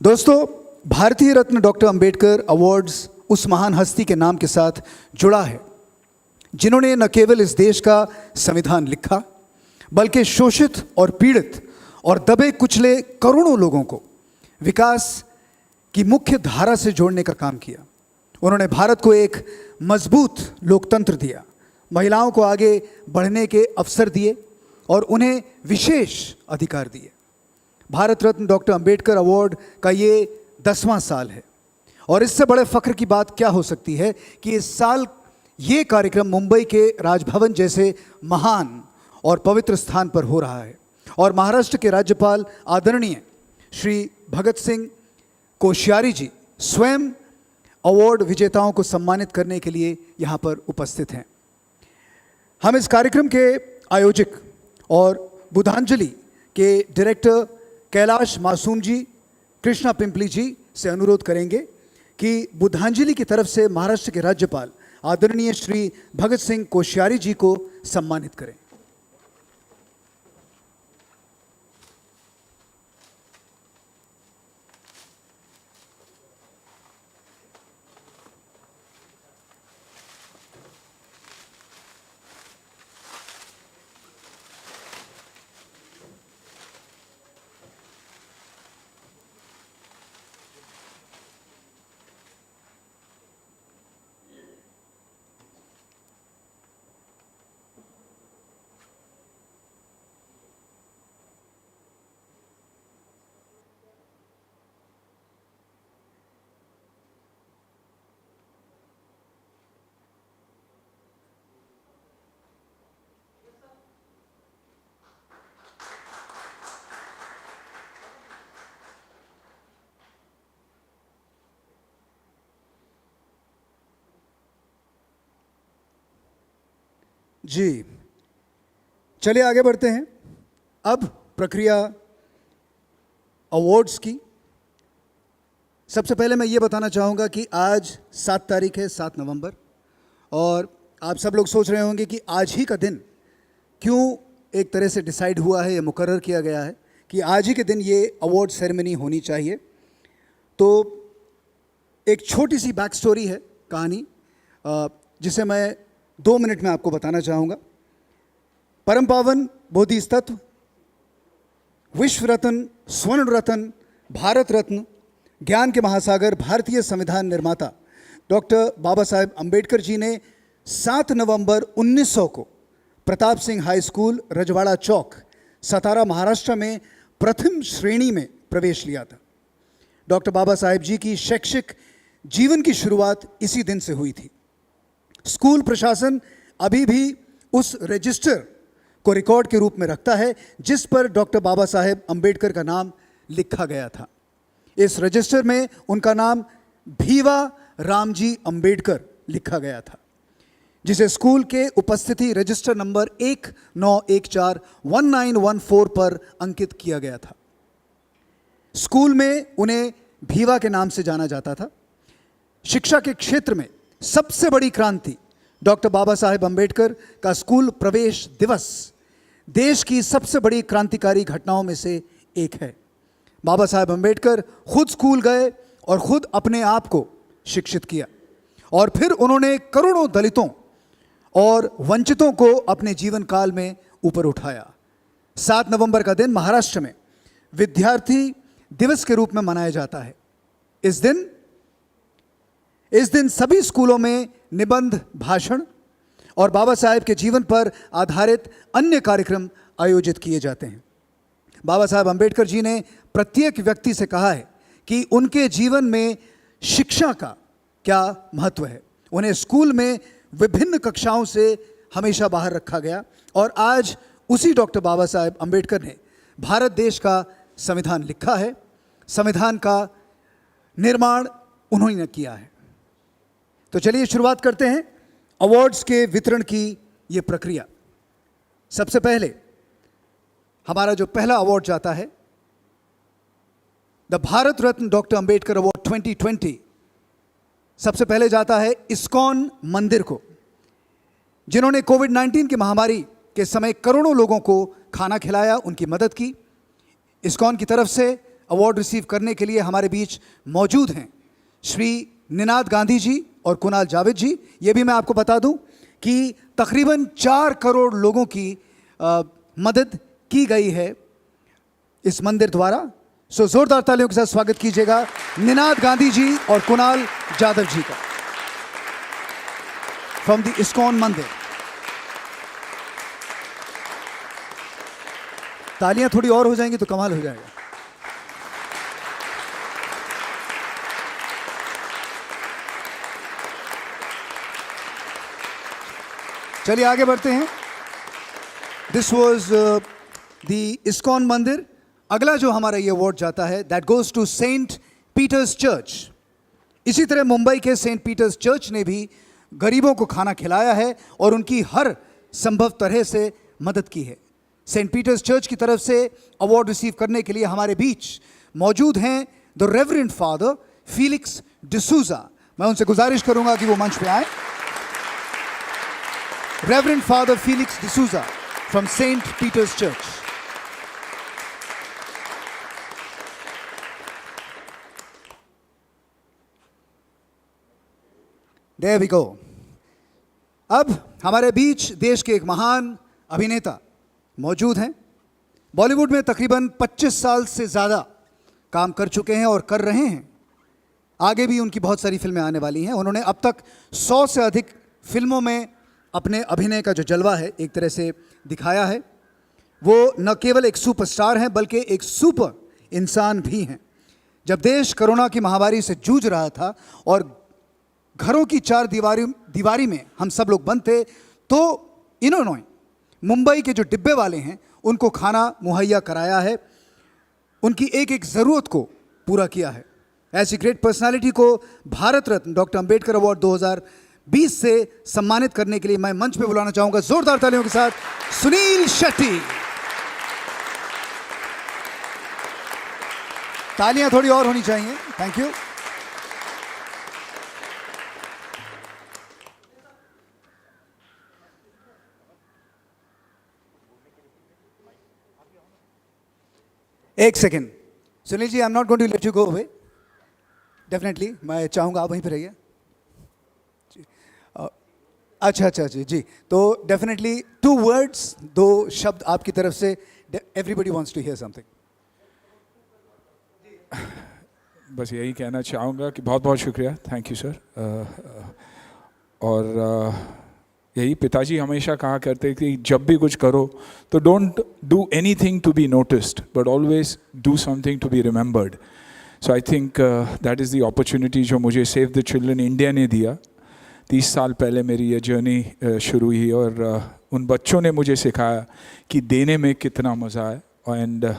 दोस्तों, भारतीय रत्न doctor Ambedkar awards उस महान हस्ती के नाम के साथ जुड़ा है जिन्होंने न केवल इस देश का संविधान लिखा बल्कि शोषित और पीड़ित और दबे कुचले करोड़ों लोगों को विकास की मुख्य धारा से जोड़ने का काम किया। उन्होंने भारत को एक मजबूत लोकतंत्र दिया, महिलाओं को आगे बढ़ने के अवसर दिए और उन्हें विशेष अधिकार दिए। भारत रत्न डॉक्टर अंबेडकर अवार्ड का ये 10वां साल है और इससे बड़े फख्र की बात क्या हो सकती है कि इस साल ये कार्यक्रम मुंबई के राजभवन जैसे महान और पवित्र स्थान पर हो रहा है और महाराष्ट्र के राज्यपाल आदरणीय श्री भगत सिंह कोश्यारी जी स्वयं अवार्ड विजेताओं को सम्मानित करने के लिए यहाँ पर उपस्थित हैं। हम इस कार्यक्रम के आयोजक और बुधांजलि के डायरेक्टर कैलाश मासूम जी, कृष्णा पिंपली जी से अनुरोध करेंगे कि बुधांजलि की तरफ से महाराष्ट्र के राज्यपाल आदरणीय श्री भगत सिंह कोश्यारी जी को सम्मानित करें। जी, चलिए आगे बढ़ते हैं। अब प्रक्रिया अवार्ड्स की। सबसे पहले मैं ये बताना चाहूँगा कि आज 7 तारीख है, 7 नवंबर, और आप सब लोग सोच रहे होंगे कि आज ही का दिन क्यों एक तरह से डिसाइड हुआ है या मुकर्रर किया गया है कि आज ही के दिन ये अवार्ड सेरेमनी होनी चाहिए। तो एक छोटी सी बैक स्टोरी है, कहानी, जिसे मैं 2 मिनट में आपको बताना चाहूँगा। परम पावन बोधिसत्व, विश्व रत्न, स्वर्ण रत्न, भारत रत्न, ज्ञान के महासागर, भारतीय संविधान निर्माता डॉक्टर बाबा साहेब अम्बेडकर जी ने 7 नवंबर 1900 को प्रताप सिंह हाई स्कूल, रजवाड़ा चौक, सतारा, महाराष्ट्र में प्रथम श्रेणी में प्रवेश लिया था। डॉक्टर बाबा साहेब जी की शैक्षिक जीवन की शुरुआत इसी दिन से हुई थी। स्कूल प्रशासन अभी भी उस रजिस्टर को रिकॉर्ड के रूप में रखता है जिस पर डॉक्टर बाबा साहेब अम्बेडकर का नाम लिखा गया था। इस रजिस्टर में उनका नाम भीवा रामजी अम्बेडकर लिखा गया था, जिसे स्कूल के उपस्थिति रजिस्टर नंबर 1914-1914 पर अंकित किया गया था। स्कूल में उन्हें भीवा के नाम से जाना जाता था। शिक्षा के क्षेत्र में सबसे बड़ी क्रांति डॉक्टर बाबा साहेब अम्बेडकर का स्कूल प्रवेश दिवस देश की सबसे बड़ी क्रांतिकारी घटनाओं में से एक है। बाबा साहेब अम्बेडकर खुद स्कूल गए और खुद अपने आप को शिक्षित किया और फिर उन्होंने करोड़ों दलितों और वंचितों को अपने जीवन काल में ऊपर उठाया। 7 नवंबर का दिन महाराष्ट्र में विद्यार्थी दिवस के रूप में मनाया जाता है। इस दिन सभी स्कूलों में निबंध, भाषण और बाबा साहेब के जीवन पर आधारित अन्य कार्यक्रम आयोजित किए जाते हैं। बाबा साहेब अम्बेडकर जी ने प्रत्येक व्यक्ति से कहा है कि उनके जीवन में शिक्षा का क्या महत्व है। उन्हें स्कूल में विभिन्न कक्षाओं से हमेशा बाहर रखा गया और आज उसी डॉक्टर बाबा साहेब अम्बेडकर ने भारत देश का संविधान लिखा है। संविधान का निर्माण उन्होंने ने किया है। तो चलिए शुरुआत करते हैं अवार्ड्स के वितरण की ये प्रक्रिया। सबसे पहले हमारा जो पहला अवार्ड जाता है, the Bharat Ratna doctor Ambedkar award 2020, सबसे पहले जाता है इस्कॉन मंदिर को, जिन्होंने कोविड-19 की महामारी के समय करोड़ों लोगों को खाना खिलाया, उनकी मदद की। इस्कॉन की तरफ से अवार्ड रिसीव करने के लिए हमारे बीच मौजूद हैं श्री निनाद गांधी जी और कुणाल जावेद जी। ये भी मैं आपको बता दूं कि तकरीबन 4 करोड़ लोगों की मदद की गई है इस मंदिर द्वारा। सो जोरदार तालियों के साथ स्वागत कीजिएगा निनाद गांधी जी और कुणाल जाधव जी का फ्रॉम द इस्कॉन मंदिर। तालियां थोड़ी और हो जाएंगी तो कमाल हो जाएगा। चलिए आगे बढ़ते हैं। दिस वॉज द इस्कॉन मंदिर। अगला जो हमारा ये अवार्ड जाता है that goes to Saint Peter's church. इसी तरह मुंबई के सेंट पीटर्स चर्च ने भी गरीबों को खाना खिलाया है और उनकी हर संभव तरह से मदद की है। सेंट पीटर्स चर्च की तरफ से अवार्ड रिसीव करने के लिए हमारे बीच मौजूद हैं the reverend father Felix D'Souza. मैं उनसे गुजारिश करूंगा कि वो मंच पे आए। Reverend father Felix D'Souza from Saint Peter's church. There we go. अब हमारे बीच देश के एक महान अभिनेता मौजूद हैं। बॉलीवुड में तकरीबन 25 साल से ज़्यादा काम कर चुके हैं और कर रहे हैं। आगे भी उनकी बहुत सारी फिल्में आने वाली हैं। उन्होंने अब तक 100 से अधिक फिल्मों में अपने अभिनय का जो जलवा है एक तरह से दिखाया है। वो न केवल एक सुपरस्टार हैं बल्कि एक सुपर इंसान भी हैं। जब देश कोरोना की महामारी से जूझ रहा था और घरों की 4 दीवारी में हम सब लोग बंद थे, तो इन्होंने मुंबई के जो डिब्बे वाले हैं उनको खाना मुहैया कराया है, उनकी एक एक ज़रूरत को पूरा किया है। ऐसी ग्रेट पर्सनालिटी को भारत रत्न डॉक्टर अंबेडकर अवार्ड 2020 से सम्मानित करने के लिए मैं मंच पे बुलाना चाहूँगा जोरदार तालियों के साथ सुनील शेट्टी। तालियां थोड़ी और होनी चाहिए। Thank you. एक second Sunil ji, I am not going to let you go away. Definitely मैं चाहूँगा आप वहीं पर रहिए। अच्छा जी। तो डेफिनेटली 2 वर्ड्स, 2 शब्द आपकी तरफ से। Everybody wants to hear something. बस यही कहना चाहूँगा कि बहुत बहुत शुक्रिया। Thank you sir. और यही पिताजी हमेशा कहा करते कि जब भी कुछ करो तो don't do anything to be noticed but always do something to be remembered. So I think that is the opportunity जो मुझे सेव द चिल्ड्रन इंडिया ने दिया। 30 साल पहले मेरी ये जर्नी शुरू हुई और उन बच्चों ने मुझे सिखाया कि देने में कितना मज़ा है। एंड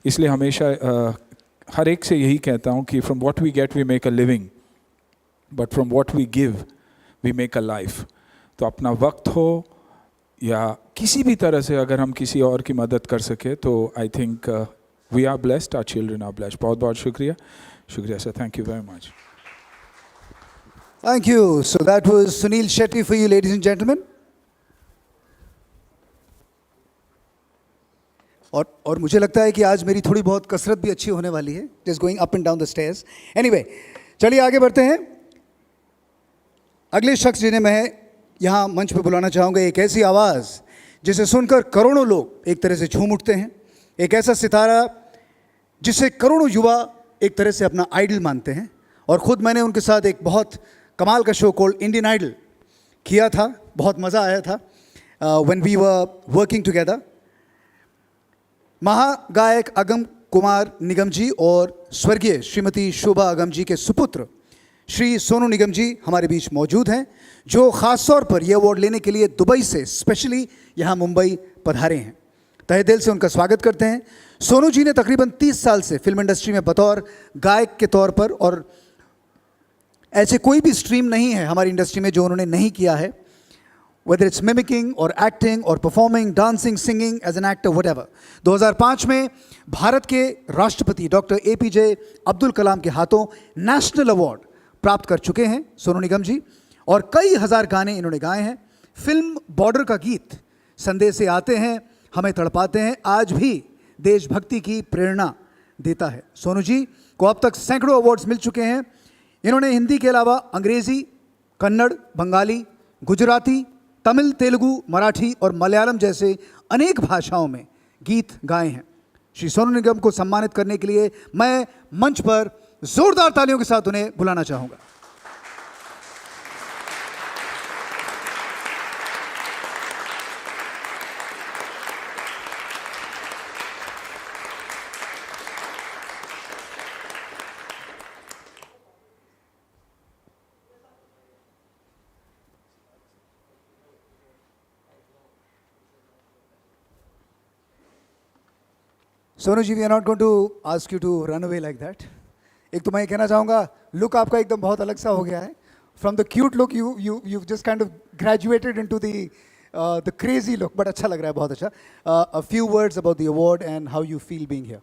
इसलिए हमेशा हर एक से यही कहता हूँ कि from what we get we make a living, but from what we give we make a life. तो अपना वक्त हो या किसी भी तरह से अगर हम किसी और की मदद कर सके तो I think we are blessed, our children are blessed. बहुत बहुत शुक्रिया sir. Thank you very much. Thank you. So that was Sunil Shetty for you, ladies and gentlemen. और मुझे लगता है कि आज मेरी थोड़ी बहुत कसरत भी अच्छी होने वाली है, just going up and down the stairs. Anyway, चलिए आगे बढ़ते हैं। अगले शख्स जिन्हें मैं यहाँ मंच पे बुलाना चाहूँगा, एक ऐसी आवाज़ जिसे सुनकर करोड़ों लोग एक तरह से झूम उठते हैं, एक ऐसा सितारा जिसे करोड़ों युवा एक तरह से अपना आइडल मानते हैं। और ख़ुद मैंने उनके साथ एक बहुत कमाल का शो कॉल्ड इंडियन आइडल किया था, बहुत मज़ा आया था when we were working together. महागायक अगम कुमार निगम जी और स्वर्गीय श्रीमती शोभा अगम जी के सुपुत्र श्री सोनू निगम जी हमारे बीच मौजूद हैं, जो ख़ास तौर पर यह अवार्ड लेने के लिए दुबई से स्पेशली यहाँ मुंबई पधारे हैं। तहे दिल से उनका स्वागत करते हैं। सोनू जी ने तकरीबन 30 साल से फिल्म इंडस्ट्री में बतौर गायक के तौर पर, और ऐसे कोई भी स्ट्रीम नहीं है हमारी इंडस्ट्री में जो उन्होंने नहीं किया है, whether it's mimicking or acting or performing, dancing, singing as an actor, whatever. 2005 में भारत के राष्ट्रपति डॉक्टर APJ अब्दुल कलाम के हाथों नेशनल अवार्ड प्राप्त कर चुके हैं सोनू निगम जी, और कई हज़ार गाने इन्होंने गाए हैं। फिल्म बॉर्डर का गीत संदेश से आते हैं, हमें तड़पाते हैं, आज भी देशभक्ति की प्रेरणा देता है। सोनू जी को अब तक सैकड़ों अवार्ड्स मिल चुके हैं। इन्होंने हिंदी के अलावा अंग्रेजी, कन्नड़, बंगाली, गुजराती, तमिल, तेलुगु, मराठी और मलयालम जैसे अनेक भाषाओं में गीत गाए हैं। श्री सोनू निगम को सम्मानित करने के लिए मैं मंच पर जोरदार तालियों के साथ उन्हें बुलाना चाहूंगा। Sonu ji, we are not going to ask you to run away like that. एक तो मैं ये कहना चाहूँगा, लुक आपका एकदम बहुत अलग सा हो गया है। From the cute look you just kind of graduated into the crazy look, but अच्छा लग रहा है, बहुत अच्छा। A few words about the award and how you feel being here.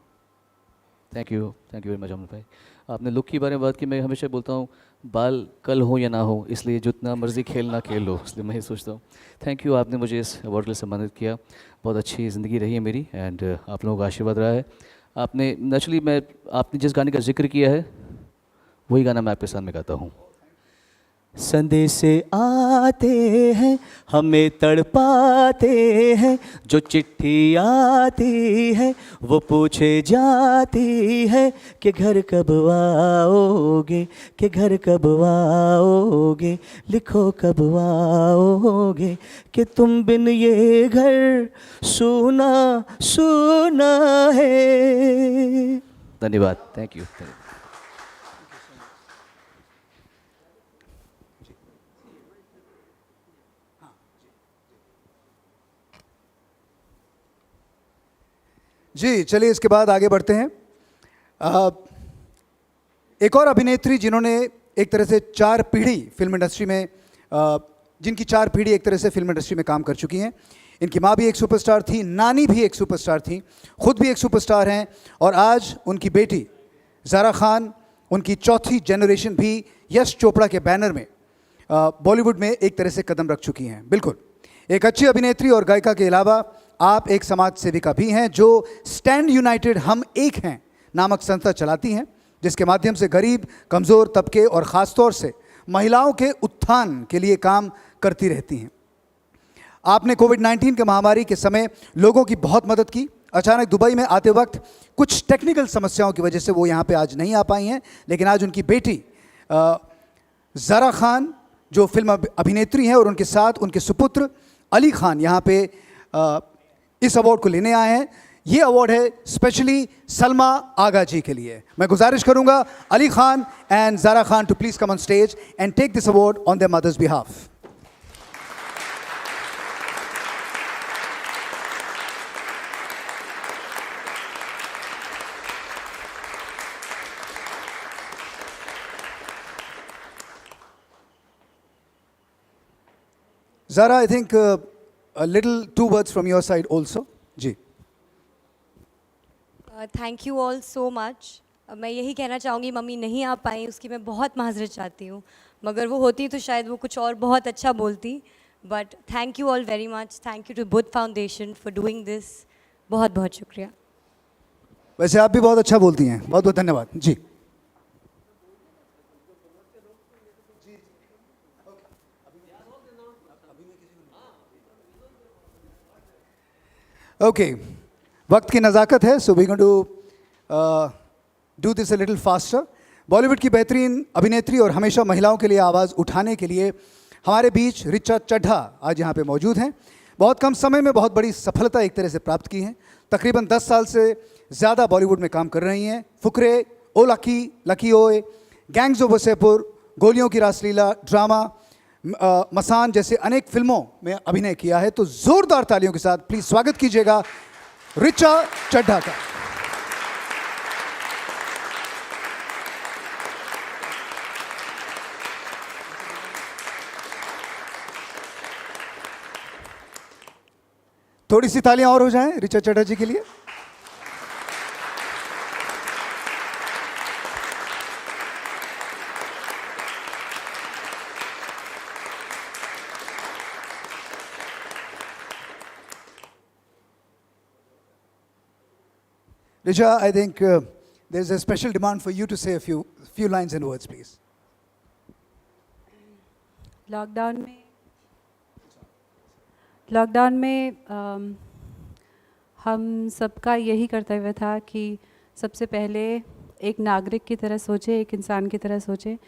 Thank you very much Aman bhai. आपने लुक के बारे में बात की। मैं हमेशा बोलता हूँ बाल कल हो या ना हो, इसलिए जितना मर्जी खेलना खेल लो, इसलिए मैं ये सोचता हूँ। थैंक यू, आपने मुझे इस अवार्ड के लिए सम्मानित किया। बहुत अच्छी ज़िंदगी रही है मेरी एंड आप लोगों का आशीर्वाद रहा है। आपने नेचुरली आपने जिस गाने का जिक्र किया है वही गाना मैं आपके सामने गाता हूँ। संदेश आते हैं हमें तड़पाते हैं, जो चिट्ठी आती है वो पूछे जाती है कि घर कब आओगे, कि घर कब आओगे, लिखो कब आओगे, कि तुम बिन ये घर सूना सूना है। धन्यवाद, थैंक यू। जी चलिए, इसके बाद आगे बढ़ते हैं। एक और अभिनेत्री जिन्होंने एक तरह से 4 पीढ़ी फिल्म इंडस्ट्री में जिनकी 4 पीढ़ी एक तरह से फिल्म इंडस्ट्री में काम कर चुकी हैं। इनकी माँ भी एक सुपरस्टार थी, नानी भी एक सुपरस्टार थी, खुद भी एक सुपरस्टार हैं, और आज उनकी बेटी ज़ारा खान, उनकी चौथी जनरेशन भी यश चोपड़ा के बैनर में बॉलीवुड में एक तरह से कदम रख चुकी हैं। बिल्कुल, एक अच्छी अभिनेत्री और गायिका के अलावा आप एक समाज सेविका भी हैं, जो स्टैंड यूनाइटेड हम एक हैं नामक संस्था चलाती हैं, जिसके माध्यम से गरीब, कमज़ोर तबके और ख़ास तौर से महिलाओं के उत्थान के लिए काम करती रहती हैं। आपने कोविड-19 के महामारी के समय लोगों की बहुत मदद की। अचानक दुबई में आते वक्त कुछ टेक्निकल समस्याओं की वजह से वो यहाँ पे आज नहीं आ पाई हैं, लेकिन आज उनकी बेटी ज़ारा खान जो फिल्म अभिनेत्री हैं और उनके साथ उनके सुपुत्र अली खान यहाँ पे इस अवार्ड को लेने आए हैं। ये अवार्ड है स्पेशली सलमा आगा जी के लिए। मैं गुजारिश करूंगा Ali Khan and Zara Khan to please come on stage and take this award on their mother's behalf. Zara, I think a little 2 words from your side also. जी। Thank you all so much. मैं यही कहना चाहूँगी, मम्मी नहीं आ पाई उसकी मैं बहुत माजरत चाहती हूँ, मगर वो होती तो शायद वो कुछ और बहुत अच्छा बोलती। But thank you all very much. Thank you to Buddha foundation for doing this. बहुत बहुत शुक्रिया। वैसे आप भी बहुत अच्छा बोलती हैं, बहुत बहुत धन्यवाद जी। ओके, वक्त की नज़ाकत है, so we going to do this a little faster. Bollywood की बेहतरीन अभिनेत्री और हमेशा महिलाओं के लिए आवाज़ उठाने के लिए हमारे बीच ऋचा चड्ढा आज यहाँ पे मौजूद हैं। बहुत कम समय में बहुत बड़ी सफलता एक तरह से प्राप्त की है। तकरीबन 10 साल से ज़्यादा बॉलीवुड में काम कर रही हैं। फुकरे, ओ लकी, लकी ओए, गैंग्स ऑफ वसेपुर, गोलियों की रासलीला, ड्रामा, मसान जैसे अनेक फिल्मों में अभिनय किया है। तो जोरदार तालियों के साथ प्लीज स्वागत कीजिएगा ऋचा चड्ढा का। थोड़ी सी तालियां और हो जाएं ऋचा चड्ढा जी के लिए। Richa, I think there's a special demand for you to say a few lines and words, please. Lockdown में हम सबका यही कर्तव्य था कि सबसे पहले एक नागरिक की तरह सोचे, एक इंसान की तरह सोचे।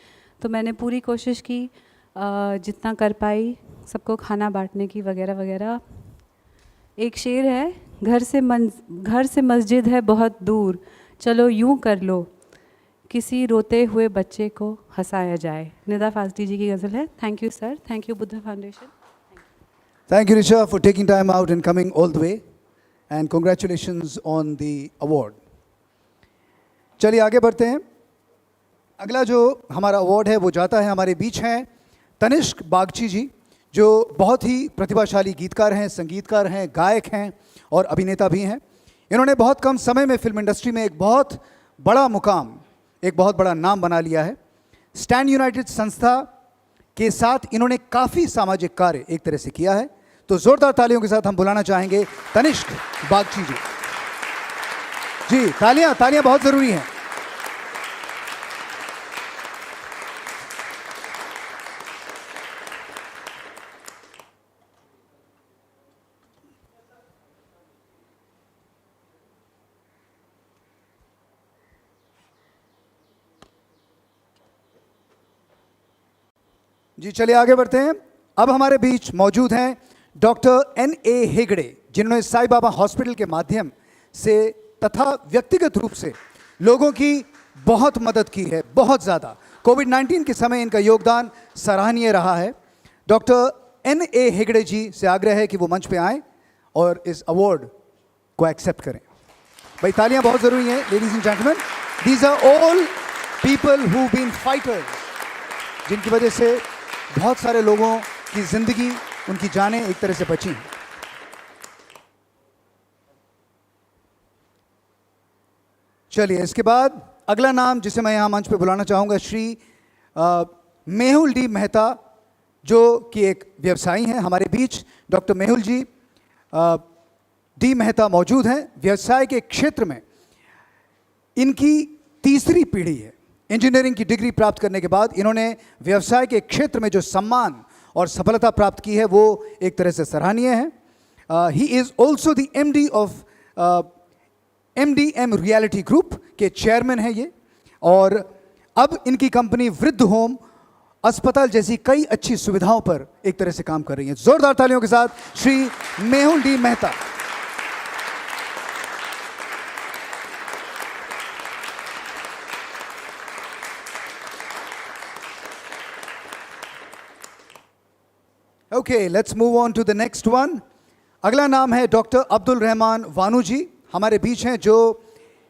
तो मैंने पूरी कोशिश की, जितना कर पाई, सबको खाना बांटने की वगैरह वगैरह। एक शेर है, घर से मस्जिद है बहुत दूर, चलो यूं कर लो, किसी रोते हुए बच्चे को हंसाया जाए। निदा फाजली जी की गज़ल है। Thank you sir, thank you Buddha foundation. Thank you, Richa, for taking time out and coming all the way. And congratulations on the award. चलिए आगे बढ़ते हैं। अगला जो हमारा अवार्ड है वो जाता है, हमारे बीच हैं तनिष्क बागची जी, जो बहुत ही प्रतिभाशाली गीतकार हैं, संगीतकार हैं, गायक हैं और अभिनेता भी हैं। इन्होंने बहुत कम समय में फिल्म इंडस्ट्री में एक बहुत बड़ा मुकाम, एक बहुत बड़ा नाम बना लिया है। स्टैंड यूनाइटेड संस्था के साथ इन्होंने काफ़ी सामाजिक कार्य एक तरह से किया है। तो ज़ोरदार तालियों के साथ हम बुलाना चाहेंगे तनिष्क बागची जी। जी, तालियां तालियां बहुत ज़रूरी हैं। जी चलिए आगे बढ़ते हैं। अब हमारे बीच मौजूद हैं डॉक्टर N.A. हेगड़े, जिन्होंने साईं बाबा हॉस्पिटल के माध्यम से तथा व्यक्तिगत रूप से लोगों की बहुत मदद की है, बहुत ज़्यादा। कोविड-19 के समय इनका योगदान सराहनीय रहा है। Doctor N.A. हेगड़े जी से आग्रह है कि वो मंच पे आएँ और इस अवार्ड को एक्सेप्ट करें। भाई तालियां बहुत ज़रूरी हैं, ladies and gentleman. These are all people who been fighters, जिनकी वजह से बहुत सारे लोगों की ज़िंदगी, उनकी जानें एक तरह से बची हैं। चलिए इसके बाद अगला नाम जिसे मैं यहाँ मंच पे बुलाना चाहूँगा, श्री मेहुल डी मेहता, जो कि एक व्यवसायी हैं। हमारे बीच डॉक्टर मेहुल जी डी मेहता मौजूद हैं। व्यवसाय के क्षेत्र में इनकी तीसरी पीढ़ी है। इंजीनियरिंग की डिग्री प्राप्त करने के बाद इन्होंने व्यवसाय के क्षेत्र में जो सम्मान और सफलता प्राप्त की है वो एक तरह से सराहनीय है। He is also the MD of MDM reality group के चेयरमैन हैं ये, और अब इनकी कंपनी वृद्ध होम, अस्पताल जैसी कई अच्छी सुविधाओं पर एक तरह से काम कर रही है। जोरदार तालियों के साथ Shri Mehul D Mehta. Okay, let's move on to the next one. अगला नाम है डॉक्टर अब्दुल रहमान वानू जी, हमारे बीच हैं, जो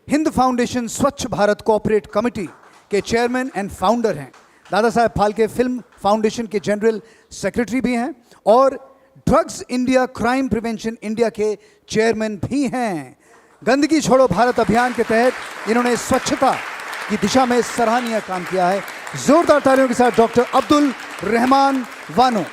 Hind foundation Swachh Bharat cooperate committee के चेयरमैन एंड फाउंडर हैं। दादा साहब फाल्के फिल्म फाउंडेशन के जनरल सेक्रेटरी भी हैं और drugs India crime prevention India के चेयरमैन भी हैं। गंदगी छोड़ो भारत अभियान के तहत इन्होंने स्वच्छता की दिशा में सराहनीय काम किया है। जोरदार तालियों के साथ डॉक्टर अब्दुल रहमान वानू।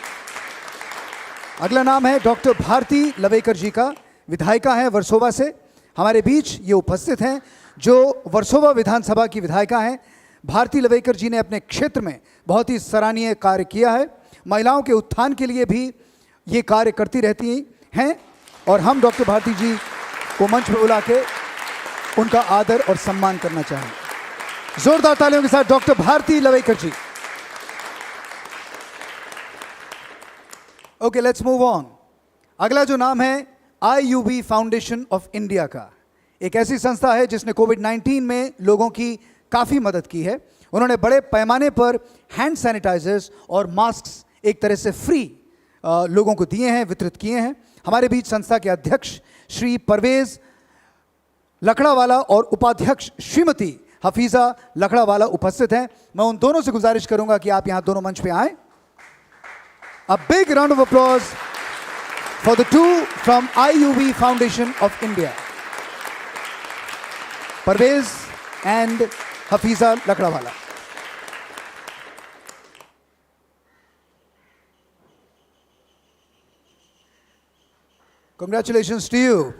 अगला नाम है डॉक्टर भारती लवेकर जी का, विधायिका हैं वर्सोवा से। हमारे बीच ये उपस्थित हैं, जो वर्सोवा विधानसभा की विधायिका हैं। भारती लवेकर जी ने अपने क्षेत्र में बहुत ही सराहनीय कार्य किया है। महिलाओं के उत्थान के लिए भी ये कार्य करती रहती हैं और हम डॉक्टर भारती जी को मंच पर बुला के उनका आदर और सम्मान करना चाहेंगे। जोरदार तालियों के साथ doctor Bharati Lavekar ji. Okay, let's move on. अगला जो नाम है IUB फाउंडेशन ऑफ इंडिया का, एक ऐसी संस्था है जिसने कोविड-19 में लोगों की काफ़ी मदद की है। उन्होंने बड़े पैमाने पर हैंड सैनिटाइजर्स और मास्क्स एक तरह से फ्री लोगों को दिए हैं, वितरित किए हैं। हमारे बीच संस्था के अध्यक्ष श्री परवेज लकड़ावाला और उपाध्यक्ष श्रीमती हफीज़ा लकड़ावाला उपस्थित हैं। मैं उन दोनों से गुजारिश करूंगा कि आप यहाँ दोनों मंच पे आएँ। A big round of applause for the two from IUB Foundation of India, Parvez and Hafiza Lakdawala. Congratulations to you.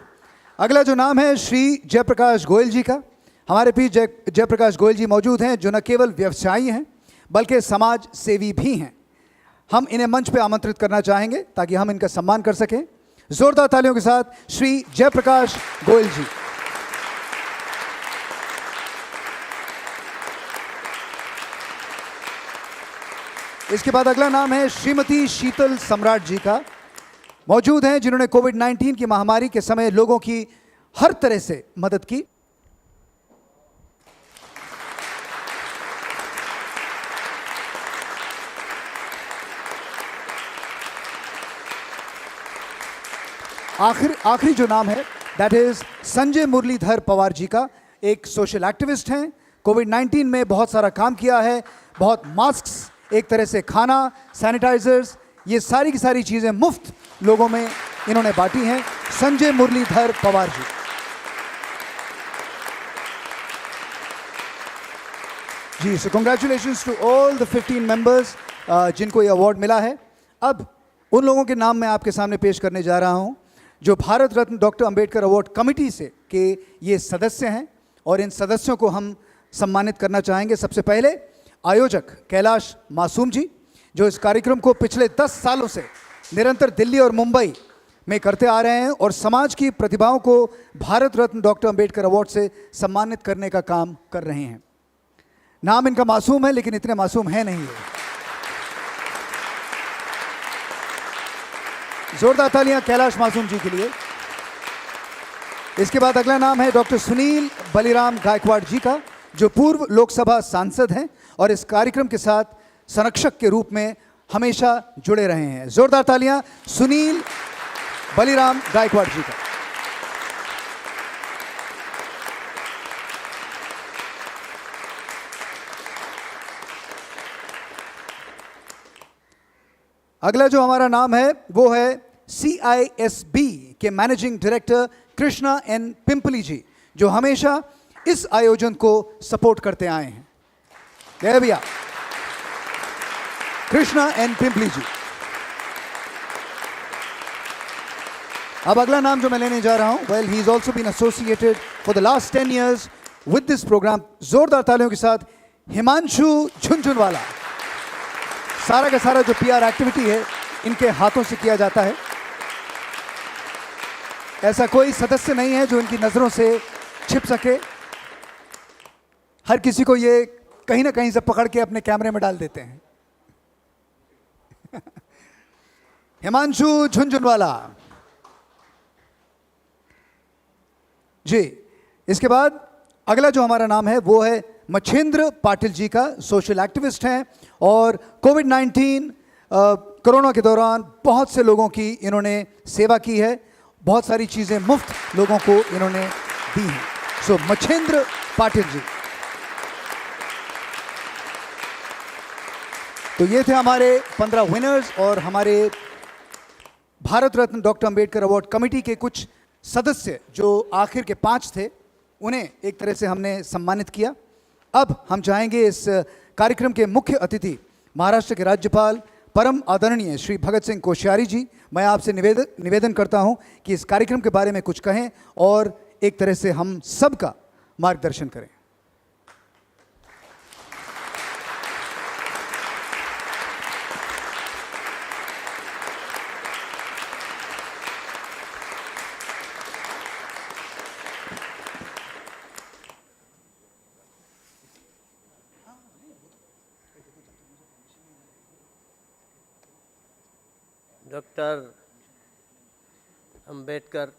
अगला जो नाम है श्री जयप्रकाश गोयल जी का, हमारे बीच जयप्रकाश गोयल जी मौजूद हैं, जो न केवल व्यवसायी हैं बल्कि समाज सेवी भी हैं। हम इन्हें मंच पे आमंत्रित करना चाहेंगे ताकि हम इनका सम्मान कर सकें। जोरदार तालियों के साथ श्री जयप्रकाश गोयल जी। इसके बाद अगला नाम है श्रीमती शीतल सम्राट जी का। मौजूद हैं जिन्होंने कोविड-19 की महामारी के समय लोगों की हर तरह से मदद की। आखिरी जो नाम है दैट इज संजय मुरलीधर पवार जी का। एक सोशल एक्टिविस्ट हैं, कोविड-19 में बहुत सारा काम किया है, बहुत मास्क्स, एक तरह से खाना, सैनिटाइजर्स, ये सारी की सारी चीज़ें मुफ्त लोगों में इन्होंने बांटी हैं। संजय मुरलीधर पवार जी। जी, so congratulations to all the 15 members जिनको ये अवार्ड मिला है। अब उन लोगों के नाम मैं आपके सामने पेश करने जा रहा हूं जो Bharat Ratna doctor Ambedkar award committee से के ये सदस्य हैं, और इन सदस्यों को हम सम्मानित करना चाहेंगे। सबसे पहले आयोजक कैलाश मासूम जी, जो इस कार्यक्रम को पिछले 10 सालों से निरंतर दिल्ली और मुंबई में करते आ रहे हैं और समाज की प्रतिभाओं को भारत रत्न डॉक्टर अंबेडकर अवार्ड से सम्मानित करने का काम कर रहे हैं। नाम इनका मासूम है लेकिन इतने मासूम है नहीं है। जोरदार तालियां कैलाश मासूम जी के लिए। इसके बाद अगला नाम है डॉक्टर सुनील बलिराम गायकवाड़ जी का, जो पूर्व लोकसभा सांसद हैं और इस कार्यक्रम के साथ संरक्षक के रूप में हमेशा जुड़े रहे हैं। जोरदार तालियां सुनील बलिराम गायकवाड़ जी का। अगला जो हमारा नाम है वो है CISB के managing director Krishna N Pimpli ji, जो हमेशा इस आयोजन को सपोर्ट करते आए हैं। जय भैया, कृष्णा एन पिंपली जी। अब अगला नाम जो मैं लेने जा रहा हूं, well he is also been associated for the last 10 years with this programme. जोरदार तालियों के साथ हिमांशु झुनझुनवाला। सारा का सारा जो PR एक्टिविटी है इनके हाथों से किया जाता है। ऐसा कोई सदस्य नहीं है जो इनकी नजरों से छिप सके। हर किसी को ये कहीं ना कहीं से पकड़ के अपने कैमरे में डाल देते हैं। हिमांशु झुनझुनवाला जी। इसके बाद अगला जो हमारा नाम है वो है मच्छेंद्र पाटिल जी का। सोशल एक्टिविस्ट हैं और कोविड-19 कोरोना के दौरान बहुत से लोगों की इन्होंने सेवा की है, बहुत सारी चीज़ें मुफ्त लोगों को इन्होंने दी हैं। सो मच्छेंद्र पाटिल जी। तो ये थे हमारे 15 विनर्स और हमारे Bharat Ratna doctor Ambedkar award committee के कुछ सदस्य जो आखिर के 5 थे, उन्हें एक तरह से हमने सम्मानित किया। अब हम चाहेंगे इस कार्यक्रम के मुख्य अतिथि महाराष्ट्र के राज्यपाल परम आदरणीय श्री भगत सिंह कोश्यारी जी, मैं आपसे निवेदन करता हूं कि इस कार्यक्रम के बारे में कुछ कहें और एक तरह से हम सबका मार्गदर्शन करें। डॉक्टर अंबेडकर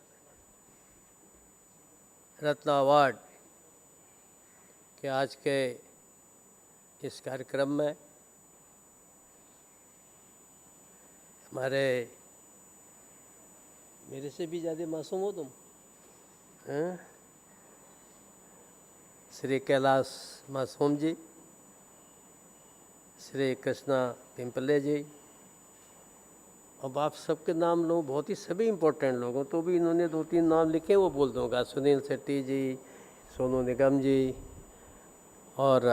रत्न अवार्ड के आज के इस कार्यक्रम में हमारे, मेरे से भी ज़्यादा मासूम हो तुम हैं, श्री कैलाश मासूम जी, श्री कृष्णा पिंपले जी, अब आप सबके नाम लो, बहुत ही सभी इम्पोर्टेंट लोगों, तो भी इन्होंने 2-3 नाम लिखे, वो बोल दूँगा। सुनील शेट्टी जी, सोनू निगम जी और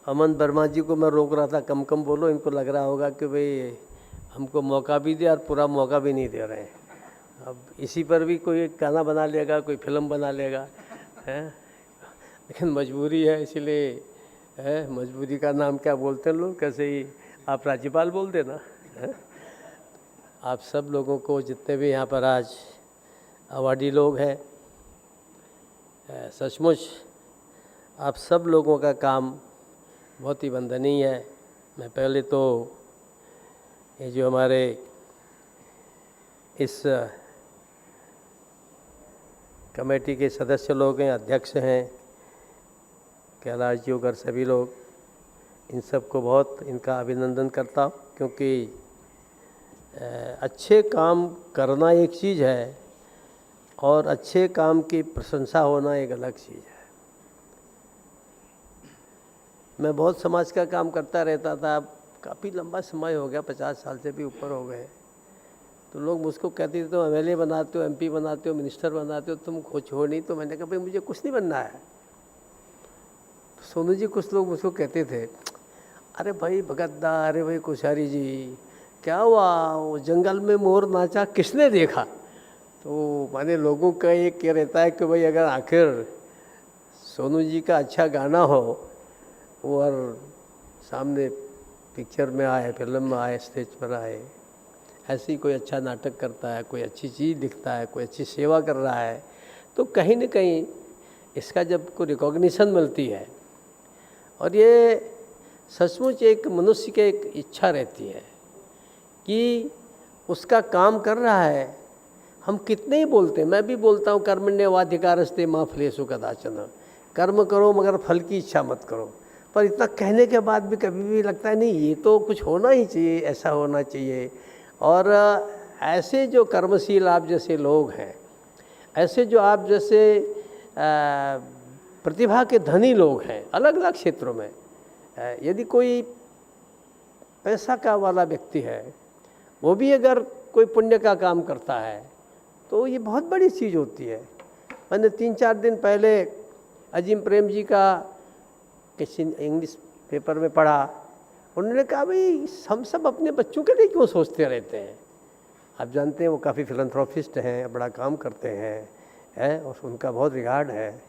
अमन वर्मा जी को मैं रोक रहा था, कम कम बोलो, इनको लग रहा होगा कि भाई हमको मौका भी दे और पूरा मौका भी नहीं दे रहे हैं। अब इसी पर भी कोई गाना बना लेगा, कोई फिल्म बना लेगा, हैं। लेकिन मजबूरी है, इसीलिए है। मजबूरी का नाम क्या बोलते हैं लोग, कैसे ही आप राज्यपाल बोल देना, हैं। आप सब लोगों को, जितने भी यहाँ पर आज अवार्डी लोग हैं, सचमुच आप सब लोगों का काम बहुत ही वंदनीय है। मैं पहले तो ये जो हमारे इस कमेटी के सदस्य लोग हैं, अध्यक्ष हैं, कैलाश जी वगैरह सभी लोग, इन सबको बहुत इनका अभिनंदन करता हूँ, क्योंकि अच्छे काम करना एक चीज़ है और अच्छे काम की प्रशंसा होना एक अलग चीज़ है। मैं बहुत समाज का काम करता रहता था, अब काफ़ी लंबा समय हो गया, 50 साल से भी ऊपर हो गए। तो लोग मुझको कहते थे तुम MLA बनाते हो, MP बनाते हो, मिनिस्टर बनाते हो, तुम कुछ हो नहीं। तो मैंने कहा भाई मुझे कुछ नहीं बनना है। तो सोनू जी कुछ लोग मुझको कहते थे, अरे भाई भगतदा, अरे भाई कुशारी जी, क्या हुआ, वो जंगल में मोर नाचा किसने देखा। तो माने लोगों का एक ये रहता है कि भाई अगर आखिर सोनू जी का अच्छा गाना हो और सामने पिक्चर में आए, फिल्म में आए, स्टेज पर आए, ऐसे ही कोई अच्छा नाटक करता है, कोई अच्छी चीज़ दिखता है, कोई अच्छी सेवा कर रहा है, तो कहीं न कहीं इसका जब कोई रिकॉग्निशन मिलती है, और ये सचमुच एक मनुष्य की एक इच्छा रहती है कि उसका काम कर रहा है। हम कितने ही बोलते हैं, मैं भी बोलता हूँ, कर्मण्येवाधिकारस्ते मा फलेषु कदाचन, कर्म करो मगर फल की इच्छा मत करो। पर इतना कहने के बाद भी कभी भी लगता है नहीं, ये तो कुछ होना ही चाहिए, ऐसा होना चाहिए। और ऐसे जो कर्मशील आप जैसे लोग हैं, ऐसे जो आप जैसे प्रतिभा के धनी लोग हैं अलग अलग क्षेत्रों में, यदि कोई पैसा का वाला व्यक्ति है, वो भी अगर कोई पुण्य का काम करता है तो ये बहुत बड़ी चीज़ होती है। मैंने 3-4 दिन पहले अजीम प्रेम जी का किसी इंग्लिश पेपर में पढ़ा। उन्होंने कहा भाई हम सब अपने बच्चों के लिए क्यों सोचते रहते हैं। आप जानते हैं वो काफ़ी फिलंथ्रोपिस्ट हैं, बड़ा काम करते हैं, और उनका बहुत रिगार्ड है।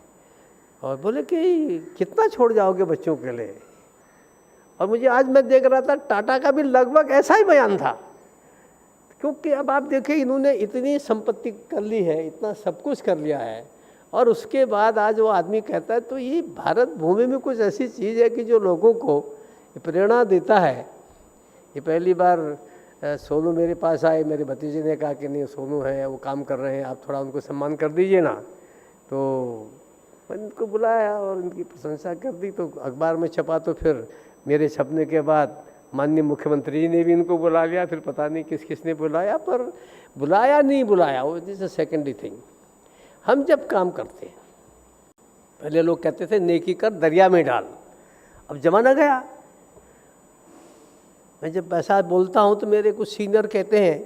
और बोले कि कितना छोड़ जाओगे बच्चों के लिए। और मुझे आज मैं देख रहा था टाटा का भी लगभग ऐसा ही बयान था, क्योंकि अब आप देखें इन्होंने इतनी संपत्ति कर ली है, इतना सब कुछ कर लिया है, और उसके बाद आज वो आदमी कहता है। तो ये भारत भूमि में कुछ ऐसी चीज़ है कि जो लोगों को प्रेरणा देता है। ये पहली बार सोनू मेरे पास आए, मेरे भतीजे ने कहा कि नहीं सोनू है, वो काम कर रहे हैं, आप थोड़ा उनको सम्मान कर दीजिए ना। तो मैंने उनको बुलाया और उनकी प्रशंसा कर दी। तो अखबार में छपा, तो फिर मेरे छपने के बाद माननीय मुख्यमंत्री जी ने भी इनको बुला लिया। फिर पता नहीं किस किसने बुलाया, पर बुलाया नहीं बुलाया, वो इज अ सेकेंडरी थिंग। हम जब काम करते हैं, पहले लोग कहते थे नेकी कर दरिया में डाल, अब जमाना गया। मैं जब ऐसा बोलता हूँ तो मेरे कुछ सीनियर कहते हैं,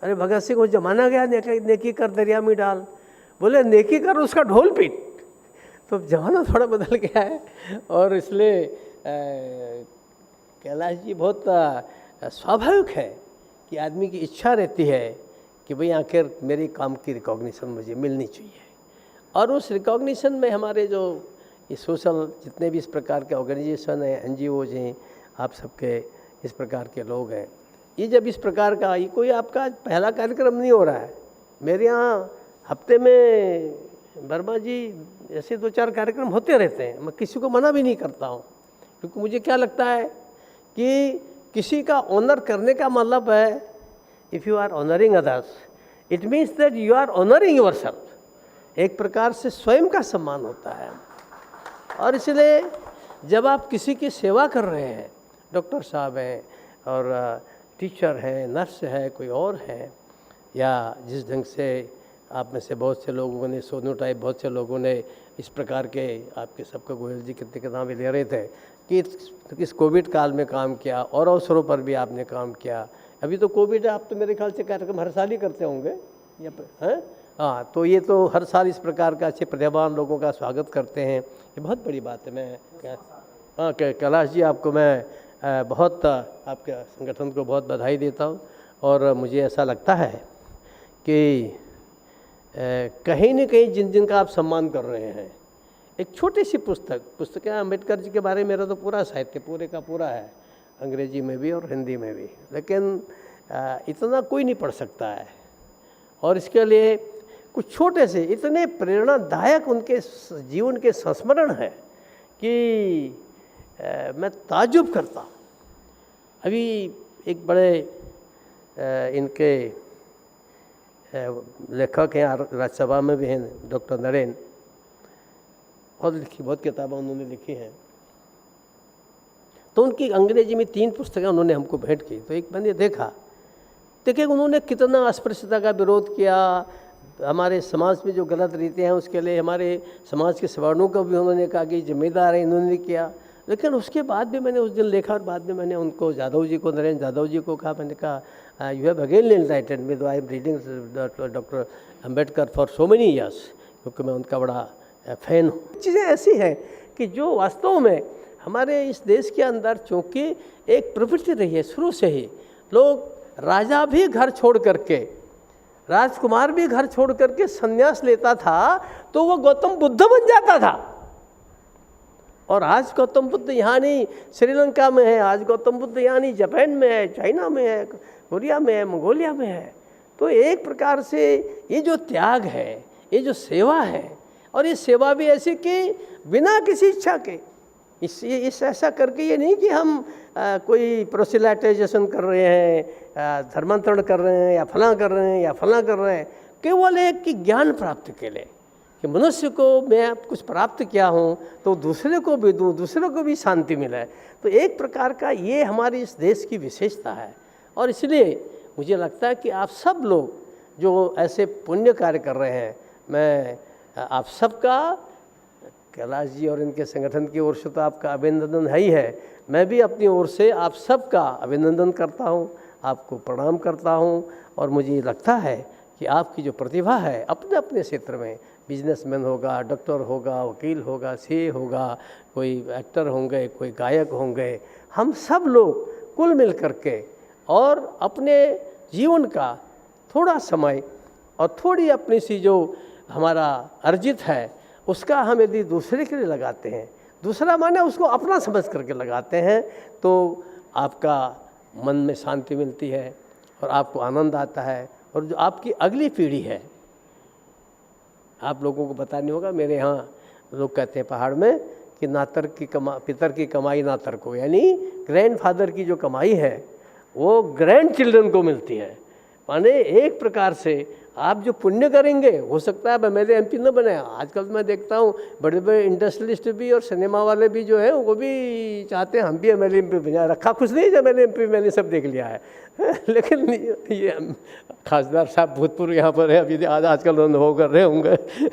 अरे भगत सिंह वो जमाना गया नेकी कर दरिया में डाल। बोले नेकी कर उसका ढोल पीट। तो जमाना थोड़ा बदल गया है, और इसलिए कैलाश जी बहुत स्वाभाविक है कि आदमी की इच्छा रहती है कि भाई आखिर मेरे काम की रिकॉग्निशन मुझे मिलनी चाहिए। और उस रिकॉग्निशन में हमारे जो ये सोशल जितने भी इस प्रकार के ऑर्गेनाइजेशन हैं, NGOs हैं, आप सबके इस प्रकार के लोग हैं, ये जब इस प्रकार का, ये कोई आपका पहला कार्यक्रम नहीं हो रहा है। मेरे यहाँ हफ्ते में वर्मा जी ऐसे 2-4 कार्यक्रम होते रहते हैं। मैं किसी को मना भी नहीं करता हूँ, क्योंकि मुझे क्या लगता है कि किसी का ऑनर करने का मतलब है, if you are honouring others it means that you are honouring yourself. एक प्रकार से स्वयं का सम्मान होता है। और इसलिए जब आप किसी की सेवा कर रहे हैं, डॉक्टर साहब हैं और टीचर हैं, नर्स है, कोई और है, या जिस ढंग से आप में से बहुत से लोगों ने, सोनू टाइप बहुत से लोगों ने इस प्रकार के, आपके सबका गोयल जी कितने किताबें ले रहे थे कि इस कोविड काल में काम किया, और अवसरों पर भी आपने काम किया। अभी तो कोविड है, आप तो मेरे ख्याल से कार्यक्रम हर साल ही करते होंगे या हैं? हाँ, तो ये तो हर साल इस प्रकार का अच्छे प्रतिभावान लोगों का स्वागत करते हैं, ये बहुत बड़ी बात है। मैं हाँ कैलाश जी, आपको मैं बहुत आपके संगठन को बहुत बधाई देता हूँ। और मुझे ऐसा लगता है कि कहीं न कहीं जिन जिनका आप सम्मान कर रहे हैं, एक छोटी सी पुस्तक है अम्बेडकर जी के बारे में। मेरा तो पूरा साहित्य पूरे का पूरा है, अंग्रेजी में भी और हिंदी में भी, लेकिन इतना कोई नहीं पढ़ सकता है। और इसके लिए कुछ छोटे से इतने प्रेरणादायक उनके जीवन के संस्मरण हैं कि मैं ताज्जुब करता हूँ। अभी एक बड़े इनके लेखक हैं, राज्यसभा में भी हैं, डॉक्टर नरेन, बहुत किताबें उन्होंने लिखी हैं। तो उनकी अंग्रेजी में 3 पुस्तकें उन्होंने हमको भेंट की। तो एक मैंने देखिए उन्होंने कितना अस्पृश्यता का विरोध किया, हमारे समाज में जो गलत रीतियाँ हैं उसके लिए हमारे समाज के सवर्णों को भी उन्होंने कहा कि जिम्मेदार है, इन्होंने किया। लेकिन उसके बाद भी मैंने उस दिन लिखा और बाद में मैंने उनको जाधव जी को, नरेंद्र जाधव जी को कहा, मैंने कहा you have again enlightened me, I am reading doctor Ambedkar for so many years, क्योंकि मैं उनका बड़ा फैन हूँ। चीज़ें ऐसी हैं कि जो वास्तव में हमारे इस देश के अंदर चूँकि एक प्रवृत्ति रही है शुरू से ही, लोग राजा भी घर छोड़ करके, राजकुमार भी घर छोड़ करके संन्यास लेता था तो वो गौतम बुद्ध बन जाता था। और आज गौतम बुद्ध यहाँ नहीं श्रीलंका में है, आज गौतम बुद्ध यहाँ नहीं जापान में है, चाइना में है, कोरिया में है, मंगोलिया में है। तो एक प्रकार से ये जो त्याग है, ये जो सेवा है, और ये सेवा भी ऐसी कि बिना किसी इच्छा के, इस ऐसा करके ये नहीं कि हम कोई प्रोसिलाइटाइजेशन कर रहे हैं, धर्मांतरण कर रहे हैं, या फलां कर रहे हैं या फलां कर रहे हैं, केवल एक कि ज्ञान प्राप्ति के लिए कि मनुष्य को मैं कुछ प्राप्त किया हूँ तो दूसरे को भी दूँ, दूसरे को भी शांति मिले। तो एक प्रकार का ये हमारी इस देश की विशेषता है। और इसलिए मुझे लगता है कि आप सब लोग जो ऐसे पुण्य कार्य कर रहे हैं, मैं आप सबका, कैलाश जी और इनके संगठन की ओर से तो आपका अभिनंदन है ही है, मैं भी अपनी ओर से आप सबका अभिनंदन करता हूँ, आपको प्रणाम करता हूँ। और मुझे लगता है कि आपकी जो प्रतिभा है अपने अपने क्षेत्र में, बिजनेसमैन होगा, डॉक्टर होगा, वकील होगा, सीए होगा, कोई एक्टर होंगे, कोई गायक होंगे, हम सब लोग कुल मिल करके और अपने जीवन का थोड़ा समय और थोड़ी अपनी सी जो हमारा अर्जित है उसका हम यदि दूसरे के लिए लगाते हैं, दूसरा माने उसको अपना समझ करके लगाते हैं, तो आपका मन में शांति मिलती है और आपको आनंद आता है। और जो आपकी अगली पीढ़ी है, आप लोगों को पता नहीं होगा, मेरे यहाँ लोग कहते हैं पहाड़ में कि नातर की पितर की कमाई नातर को, यानी ग्रैंडफादर की जो कमाई है वो ग्रैंड चिल्ड्रन को मिलती है। माने एक प्रकार से आप जो पुण्य करेंगे, हो सकता है अब एमएलए एमपी न बने। आजकल मैं देखता हूँ बड़े बड़े इंडस्ट्रियलिस्ट भी और सिनेमा वाले भी जो है वो भी चाहते हैं हम भी एमएलए एमपी बने। रखा कुछ नहीं एमएलए एमपी, मैंने सब देख लिया है लेकिन ये खासदार साहब भूतपूर्व यहाँ पर है, अभी आजकल हो कर रहे होंगे,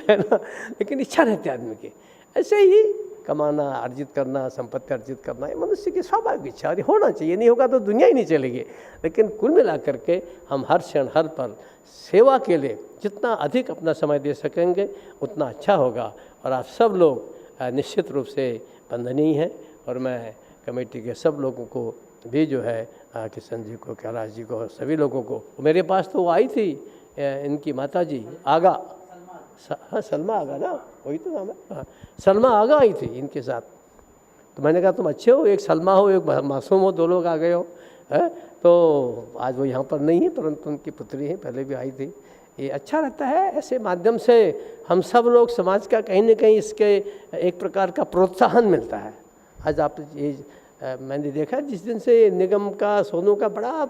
है ना। लेकिन इच्छा रहती है आदमी की, ऐसे ही कमाना, अर्जित करना, संपत्ति अर्जित करना, ये मनुष्य की स्वाभाविक इच्छा है, होना चाहिए, नहीं होगा तो दुनिया ही नहीं चलेगी। लेकिन कुल मिला करके हम हर क्षण हर पल सेवा के लिए जितना अधिक अपना समय दे सकेंगे उतना अच्छा होगा। और आप सब लोग निश्चित रूप से वंदनीय हैं। और मैं कमेटी के सब लोगों को भी जो है, किशन जी को, कैलाश जी को, सभी लोगों को, मेरे पास तो वो आई थी इनकी माता जी आगा, हाँ सलमा आगा ना, वही तो नाम है, हाँ सलमा आगा आई थी इनके साथ। तो मैंने कहा तुम अच्छे हो, एक सलमा हो, एक मासूम हो, 2 लोग आ गए हो, है। तो आज वो यहाँ पर नहीं है, परंतु उनकी पुत्री है, पहले भी आई थी। ये अच्छा रहता है, ऐसे माध्यम से हम सब लोग समाज का कहीं न कहीं इसके एक प्रकार का प्रोत्साहन मिलता है। आज आप ये मैंने देखा जिस दिन से निगम का, सोनू का बड़ा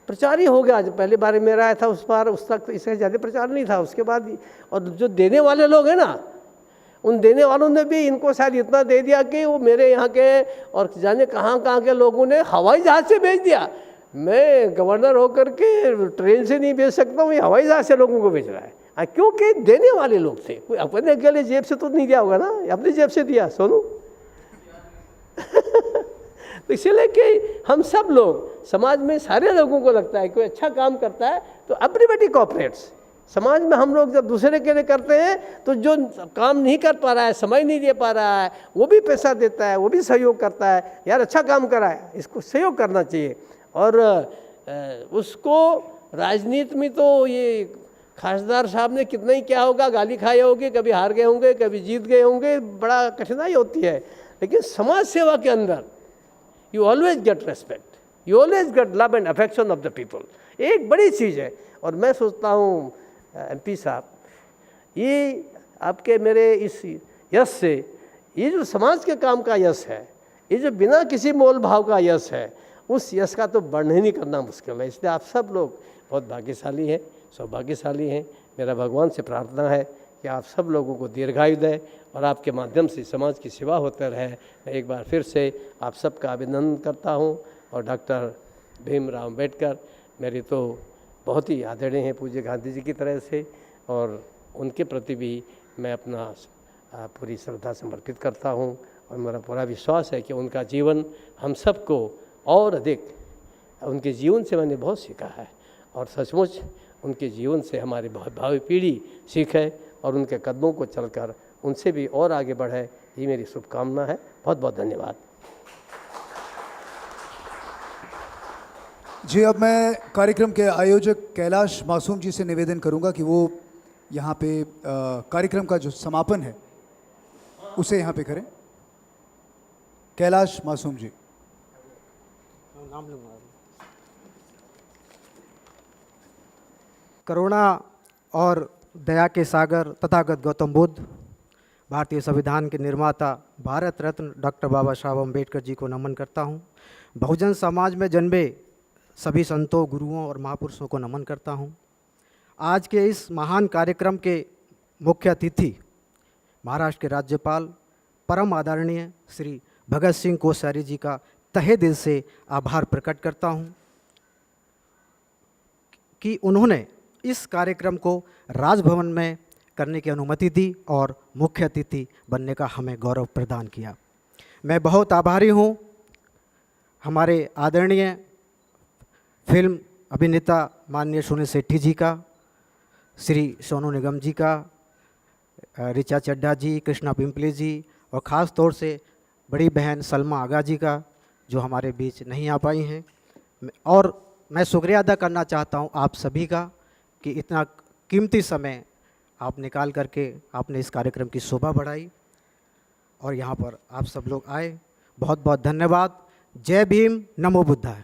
प्रचार ही हो गया। आज पहली बार मेरा आया था, उस बार उस तक इससे ज़्यादा प्रचार नहीं था। उसके बाद और जो देने वाले लोग हैं ना, उन देने वालों ने भी इनको शायद इतना दे दिया कि वो मेरे यहाँ के और जाने कहाँ कहाँ के लोगों ने हवाई जहाज़ से भेज दिया। मैं गवर्नर होकर के ट्रेन से नहीं भेज सकता हूँ, ये हवाई जहाज़ से लोगों को भेज रहा है, क्योंकि देने वाले लोग थे। कोई अपने अकेले जेब से तो नहीं दिया होगा ना, अपनी जेब से दिया सोनू तो इसीलिए कि हम सब लोग समाज में सारे लोगों को लगता है कोई अच्छा काम करता है तो एवरीबॉडी कोऑपरेट्स। समाज में हम लोग जब दूसरे के लिए करते हैं तो जो काम नहीं कर पा रहा है, समय नहीं दे पा रहा है, वो भी पैसा देता है, वो भी सहयोग करता है, यार अच्छा काम करा है, इसको सहयोग करना चाहिए। और उसको राजनीति में तो ये खासदार साहब ने कितना ही क्या होगा, गाली खाए होंगे, कभी हार गए होंगे, कभी जीत गए होंगे, बड़ा कठिनाई होती है, लेकिन समाज सेवा के अंदर you always get respect, you always get love and affection of the people. एक बड़ी चीज़ है। और मैं सोचता हूँ MP साहब, ये आपके मेरे इस यश से, ये जो समाज के काम का यश है, ये जो बिना किसी मोल भाव का यश है, उस यश का तो वर्णन ही करना मुश्किल है। इसलिए आप सब लोग बहुत भाग्यशाली हैं, सौभाग्यशाली हैं। मेरा भगवान से प्रार्थना है कि आप सब लोगों को दीर्घायु दे और आपके माध्यम से समाज की सेवा होते रहे। मैं एक बार फिर से आप सबका अभिनंदन करता हूं। और डॉक्टर भीमराव अम्बेडकर मेरी तो बहुत ही आदरणीय हैं, पूज्य गांधी जी की तरह से, और उनके प्रति भी मैं अपना पूरी श्रद्धा समर्पित करता हूं। और मेरा पूरा विश्वास है कि उनका जीवन हम सबको और अधिक, उनके जीवन से मैंने बहुत सीखा है, और सचमुच उनके जीवन से हमारी भावी पीढ़ी सीखे और उनके कदमों को चलकर उनसे भी और आगे बढ़े, ये मेरी शुभकामना है। बहुत बहुत धन्यवाद। जी, अब मैं कार्यक्रम के आयोजक कैलाश मासूम जी से निवेदन करूंगा कि वो यहाँ पे कार्यक्रम का जो समापन है उसे यहाँ पे करें। कैलाश मासूम जी। करुणा और दया के सागर तथागत गौतम बुद्ध, भारतीय संविधान के निर्माता भारत रत्न डॉक्टर बाबा साहब अम्बेडकर जी को नमन करता हूँ। बहुजन समाज में जन्मे सभी संतों, गुरुओं और महापुरुषों को नमन करता हूँ। आज के इस महान कार्यक्रम के मुख्य अतिथि महाराष्ट्र के राज्यपाल परम आदरणीय श्री भगत सिंह कोश्यारी जी का तहे दिल से आभार प्रकट करता हूँ कि उन्होंने इस कार्यक्रम को राजभवन में करने की अनुमति दी और मुख्य अतिथि बनने का हमें गौरव प्रदान किया। मैं बहुत आभारी हूँ हमारे आदरणीय फिल्म अभिनेता माननीय सुनील शेट्टी जी का, श्री सोनू निगम जी का, ऋचा चड्ढा जी, कृष्णा पिंपली जी, और ख़ास तौर से बड़ी बहन सलमा आगा जी का, जो हमारे बीच नहीं आ पाई हैं। और मैं शुक्रिया अदा करना चाहता हूँ आप सभी का कि इतना कीमती समय आप निकाल करके आपने इस कार्यक्रम की शोभा बढ़ाई और यहाँ पर आप सब लोग आए। बहुत बहुत धन्यवाद। जय भीम, नमो बुद्धाय।